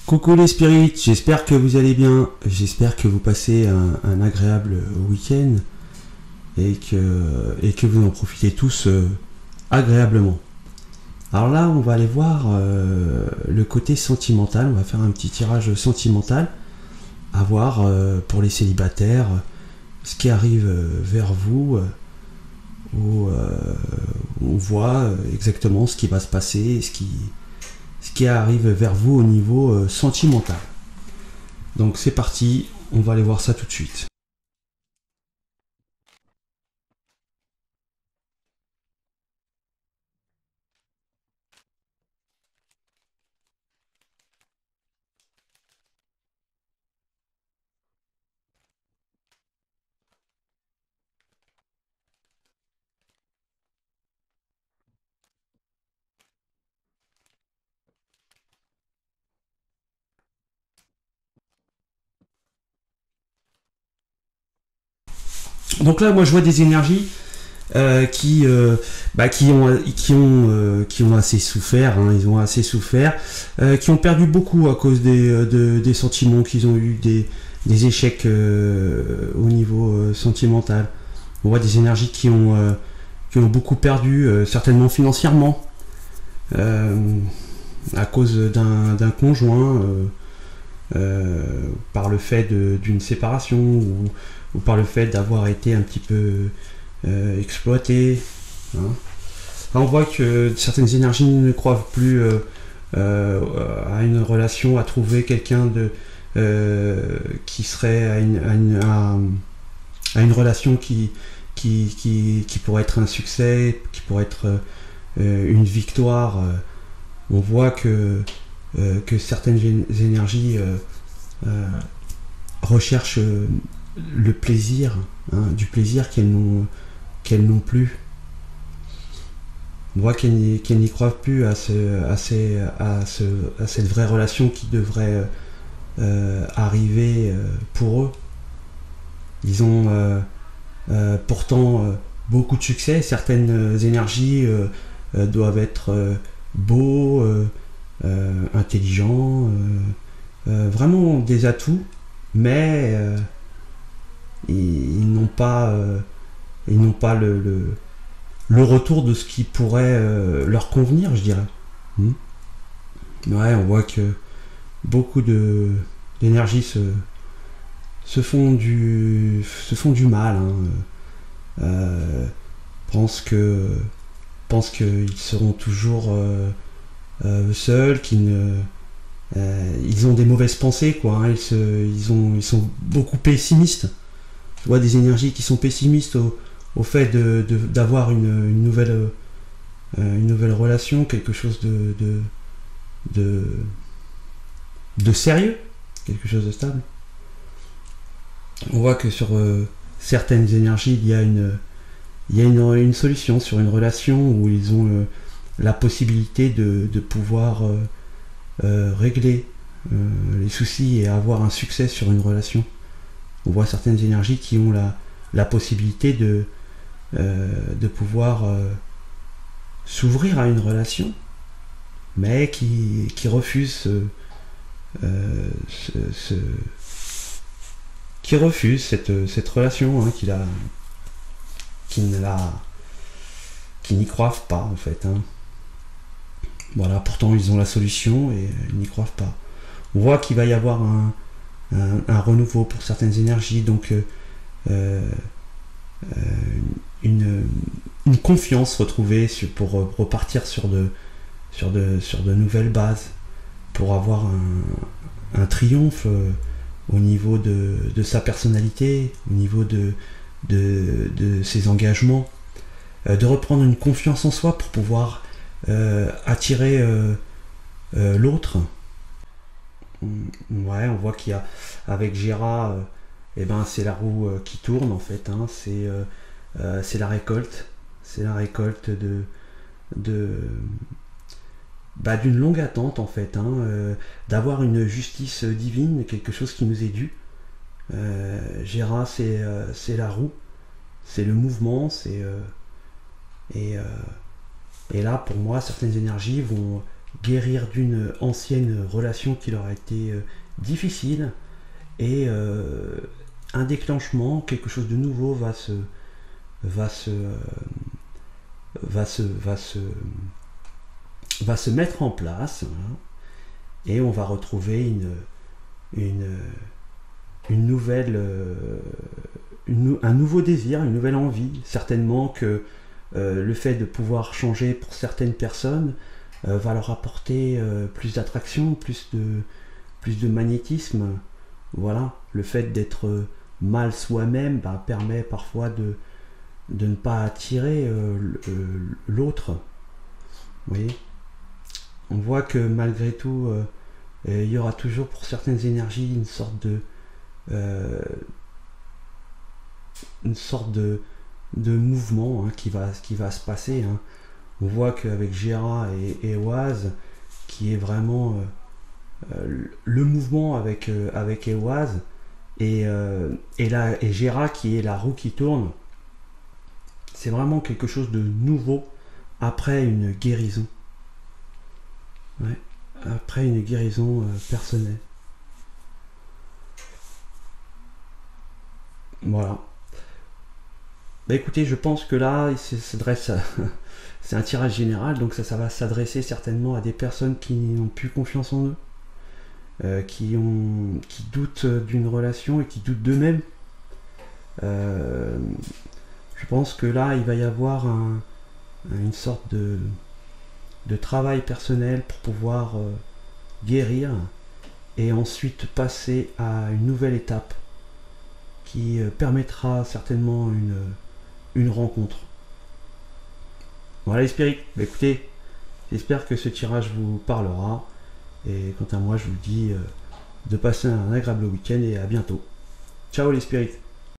Coucou les spirites, j'espère que vous allez bien, j'espère que vous passez un agréable week-end et que vous en profitez tous agréablement. Alors là, on va aller voir le côté sentimental, on va faire un petit tirage sentimental, à voir pour les célibataires, ce qui arrive vers vous, où on voit exactement ce qui va se passer, ce qui arrive vers vous au niveau sentimental. Donc c'est parti, on va aller voir ça tout de suite. Donc là, moi, je vois des énergies qui ont assez souffert, hein, ils ont assez souffert, qui ont perdu beaucoup à cause des sentiments qu'ils ont eu, des échecs au niveau sentimental. On voit des énergies qui ont beaucoup perdu, certainement financièrement, à cause d'un conjoint, par le fait d'une séparation ou par le fait d'avoir été un petit peu exploité. Hein. On voit que certaines énergies ne croient plus à une relation, à trouver quelqu'un qui serait à une relation qui pourrait être un succès, qui pourrait être une victoire. On voit que certaines énergies recherchent le plaisir, hein, du plaisir qu'elles n'ont plus. On voit qu'elles n'y croient plus à cette vraie relation qui devrait arriver pour eux. Ils ont pourtant beaucoup de succès. Certaines énergies doivent être beaux, intelligents, vraiment des atouts, mais ils n'ont pas le retour de ce qui pourrait leur convenir, je dirais. Ouais, on voit que beaucoup d'énergie se font du mal, hein. Pensent qu'ils seront toujours seuls, ils ont des mauvaises pensées, quoi, hein. Ils sont beaucoup pessimistes. Je vois des énergies qui sont pessimistes au fait d'avoir une nouvelle relation, quelque chose de sérieux, quelque chose de stable. On voit que sur certaines énergies, il y a il y a une solution sur une relation où ils ont la possibilité de pouvoir régler les soucis et avoir un succès sur une relation. On voit certaines énergies qui ont la possibilité de pouvoir s'ouvrir à une relation, mais qui refusent qui refuse cette relation, hein, qui n'y croient pas en fait. Hein. Voilà, pourtant ils ont la solution et ils n'y croient pas. On voit qu'il va y avoir un renouveau pour certaines énergies, donc une confiance retrouvée pour repartir sur de nouvelles bases, pour avoir un triomphe au niveau de sa personnalité, au niveau de ses engagements, de reprendre une confiance en soi pour pouvoir attirer l'autre. Ouais, on voit qu'il y a avec Gera, c'est la roue qui tourne en fait, hein, c'est la récolte, d'une longue attente en fait, hein, d'avoir une justice divine, quelque chose qui nous est dû. Gera, c'est la roue, c'est le mouvement, et là pour moi certaines énergies vont guérir d'une ancienne relation qui leur a été difficile, et un déclenchement, quelque chose de nouveau va se mettre en place, hein, et on va retrouver une nouvelle un nouveau désir, une nouvelle envie. Certainement que le fait de pouvoir changer pour certaines personnes va leur apporter plus d'attraction, plus de magnétisme. Voilà, le fait d'être mal soi-même permet parfois de ne pas attirer l'autre. Vous voyez, on voit que malgré tout, il y aura toujours pour certaines énergies une sorte de mouvement, hein, qui va se passer. Hein. On voit qu'avec Gera et Eoaz, qui est vraiment le mouvement avec Eoaz, et Gera qui est la roue qui tourne, c'est vraiment quelque chose de nouveau après une guérison. Ouais, après une guérison personnelle. Voilà. Écoutez, je pense que là, c'est un tirage général, donc ça va s'adresser certainement à des personnes qui n'ont plus confiance en eux, qui doutent d'une relation et qui doutent d'eux-mêmes. Je pense que là, il va y avoir une sorte de travail personnel pour pouvoir guérir et ensuite passer à une nouvelle étape qui permettra certainement une rencontre. Voilà les spirites. Écoutez, j'espère que ce tirage vous parlera, et quant à moi je vous dis de passer un agréable week-end et à bientôt. Ciao les spirites.